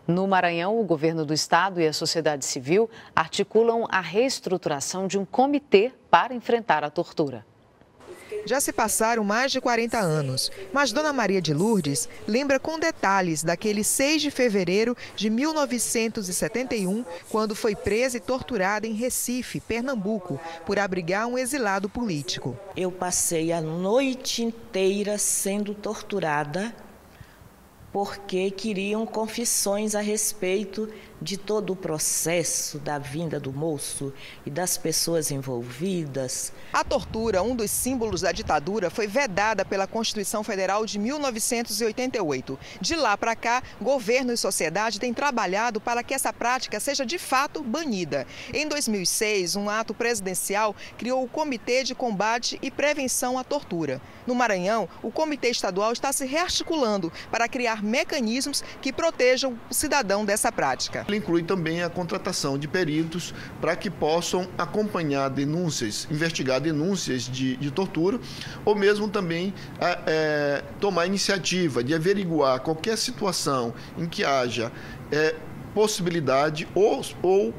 No Maranhão, o governo do estado e a sociedade civil articulam a reestruturação de um comitê para enfrentar a tortura. Já se passaram mais de 40 anos, mas Dona Maria de Lourdes lembra com detalhes daquele 6 de fevereiro de 1971, quando foi presa e torturada em Recife, Pernambuco, por abrigar um exilado político. Eu passei a noite inteira sendo torturada porque queriam confissões a respeito de todo o processo da vinda do moço e das pessoas envolvidas. A tortura, um dos símbolos da ditadura, foi vedada pela Constituição Federal de 1988. De lá para cá, governo e sociedade têm trabalhado para que essa prática seja de fato banida. Em 2006, um ato presidencial criou o Comitê de Combate e Prevenção à Tortura. No Maranhão, o Comitê Estadual está se rearticulando para criar mecanismos que protejam o cidadão dessa prática. Ele inclui também a contratação de peritos para que possam acompanhar denúncias, investigar denúncias de tortura, ou mesmo também tomar iniciativa de averiguar qualquer situação em que haja possibilidade ou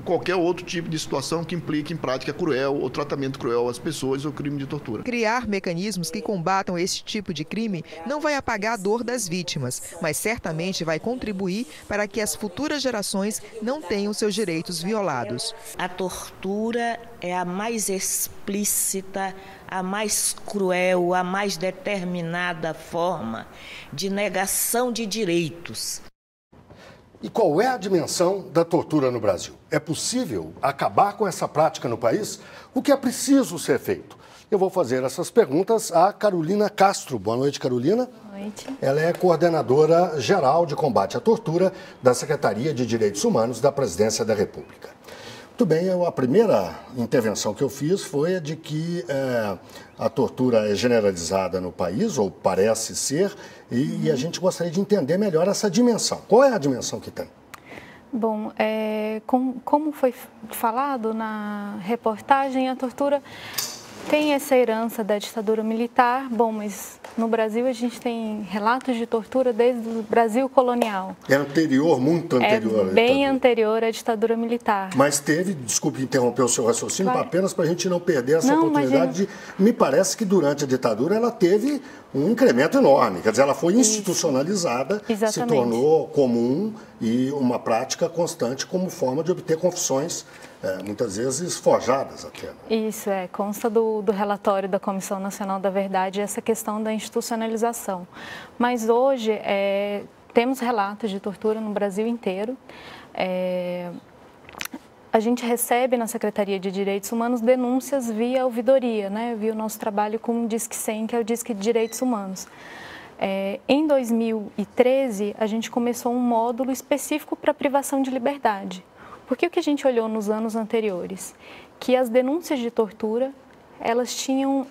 qualquer outro tipo de situação que implique em prática cruel ou tratamento cruel às pessoas ou crime de tortura. Criar mecanismos que combatam esse tipo de crime não vai apagar a dor das vítimas, mas certamente vai contribuir para que as futuras gerações não tenham seus direitos violados. A tortura é a mais explícita, a mais cruel, a mais determinada forma de negação de direitos. E qual é a dimensão da tortura no Brasil? É possível acabar com essa prática no país? O que é preciso ser feito? Eu vou fazer essas perguntas à Carolina Castro. Boa noite, Carolina. Boa noite. Ela é coordenadora geral de combate à tortura da Secretaria de Direitos Humanos da Presidência da República. Muito bem, a primeira intervenção que eu fiz foi a de que a tortura é generalizada no país, ou parece ser, e a gente gostaria de entender melhor essa dimensão. Qual é a dimensão que tem? Bom, como foi falado na reportagem, a tortura tem essa herança da ditadura militar. Bom, mas no Brasil a gente tem relatos de tortura desde o Brasil colonial. É anterior, muito anterior. É bem anterior à ditadura militar. Mas teve, desculpe interromper o seu raciocínio, apenas para a gente não perder essa oportunidade. Me parece que durante a ditadura ela teve um incremento enorme. Quer dizer, ela foi institucionalizada, se tornou comum e uma prática constante como forma de obter confissões, muitas vezes forjadas até. Isso, consta do relatório da Comissão Nacional da Verdade essa questão da institucionalização. Mas hoje temos relatos de tortura no Brasil inteiro. A gente recebe na Secretaria de Direitos Humanos denúncias via ouvidoria, via o nosso trabalho com o Disque 100, que é o Disque de Direitos Humanos. Em 2013, a gente começou um módulo específico para privação de liberdade. Porque o que a gente olhou nos anos anteriores? Que as denúncias de tortura, elas tinham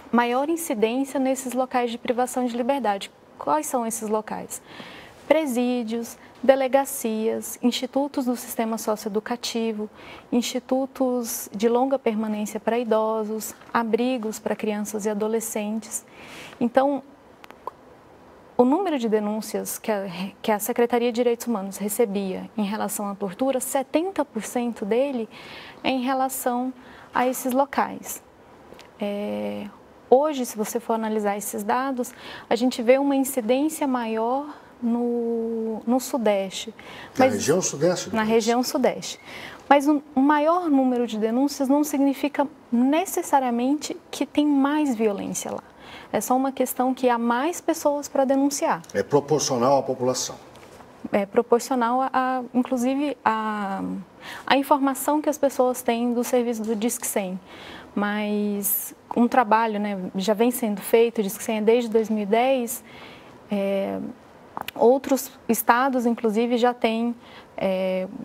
maior incidência nesses locais de privação de liberdade. Quais são esses locais? Presídios, delegacias, institutos do sistema socioeducativo, institutos de longa permanência para idosos, abrigos para crianças e adolescentes. Então, o número de denúncias que a Secretaria de Direitos Humanos recebia em relação à tortura, 70% dele é em relação a esses locais. Hoje, se você for analisar esses dados, a gente vê uma incidência maior no Sudeste. Na região Sudeste? Na região Sudeste. Mas um maior número de denúncias não significa necessariamente que tem mais violência lá. É só uma questão que há mais pessoas para denunciar. É proporcional à população. É proporcional, inclusive, a informação que as pessoas têm do serviço do Disque 100. Mas um trabalho já vem sendo feito, o Disque 100 é desde 2010, outros estados, inclusive, já têm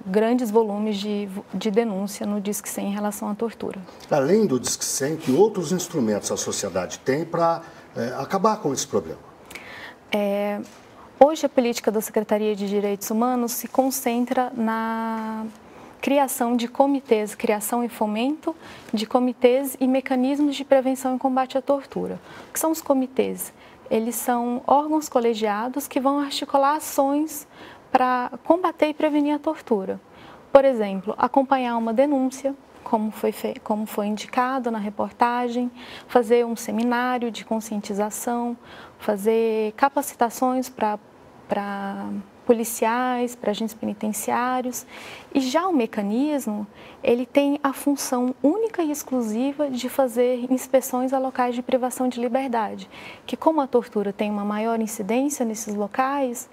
grandes volumes de denúncia no Disque 100 em relação à tortura. Além do Disque 100, que outros instrumentos a sociedade tem para acabar com esse problema? Hoje, a política da Secretaria de Direitos Humanos se concentra na criação de comitês, criação e fomento de comitês e mecanismos de prevenção e combate à tortura. O que são os comitês? eles são órgãos colegiados que vão articular ações para combater e prevenir a tortura. Por exemplo, acompanhar uma denúncia, como foi indicado na reportagem, fazer um seminário de conscientização, fazer capacitações para policiais, para agentes penitenciários. E já o mecanismo, ele tem a função única e exclusiva de fazer inspeções a locais de privação de liberdade, que como a tortura tem uma maior incidência nesses locais,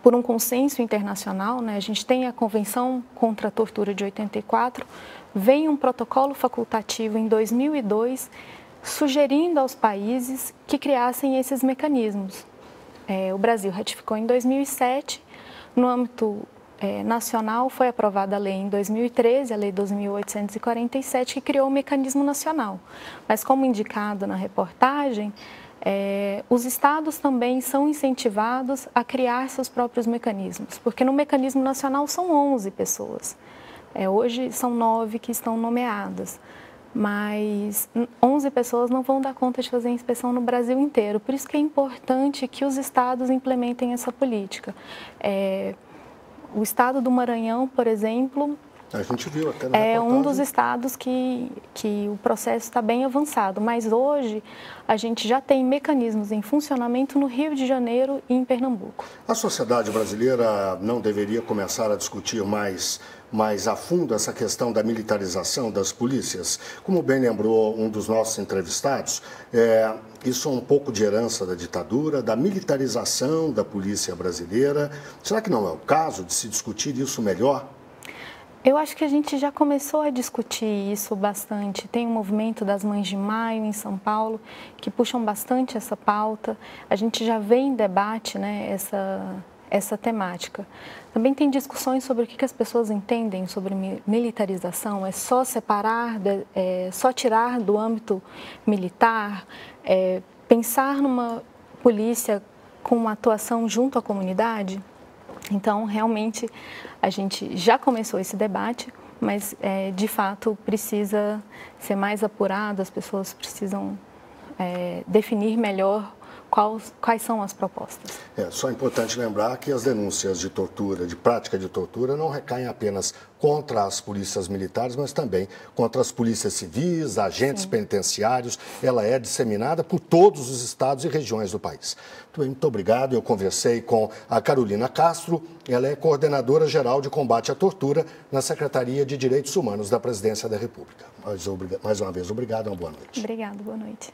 por um consenso internacional, né, a gente tem a Convenção contra a Tortura de 84, vem um protocolo facultativo em 2002, sugerindo aos países que criassem esses mecanismos. O Brasil ratificou em 2007, no âmbito nacional foi aprovada a lei em 2013, a Lei 2.847, que criou o mecanismo nacional. Mas como indicado na reportagem, os estados também são incentivados a criar seus próprios mecanismos, porque no mecanismo nacional são 11 pessoas. Hoje são 9 que estão nomeadas, mas 11 pessoas não vão dar conta de fazer a inspeção no Brasil inteiro. Por isso que é importante que os estados implementem essa política. O estado do Maranhão, por exemplo, a gente viu até na é um dos estados que o processo está bem avançado, mas hoje a gente já tem mecanismos em funcionamento no Rio de Janeiro e em Pernambuco. A sociedade brasileira não deveria começar a discutir mais a fundo essa questão da militarização das polícias? Como bem lembrou um dos nossos entrevistados, isso é um pouco de herança da ditadura, da militarização da polícia brasileira. Será que não é o caso de se discutir isso melhor? Eu acho que a gente já começou a discutir isso bastante. Tem um movimento das Mães de Maio em São Paulo que puxam bastante essa pauta. A gente já vê em debate, né, essa temática. Também tem discussões sobre o que as pessoas entendem sobre militarização. É só separar, só tirar do âmbito militar, pensar numa polícia com uma atuação junto à comunidade. Então, realmente, a gente já começou esse debate, mas, de fato, precisa ser mais apurado, as pessoas precisam definir melhor quais são as propostas. Só é importante lembrar que as denúncias de tortura, de prática de tortura, não recaem apenas contra as polícias militares, mas também contra as polícias civis, agentes penitenciários. Ela é disseminada por todos os estados e regiões do país. Muito obrigado. Eu conversei com a Carolina Castro, ela é coordenadora geral de combate à tortura na Secretaria de Direitos Humanos da Presidência da República. Mais uma vez, obrigado e uma boa noite. Obrigada, boa noite.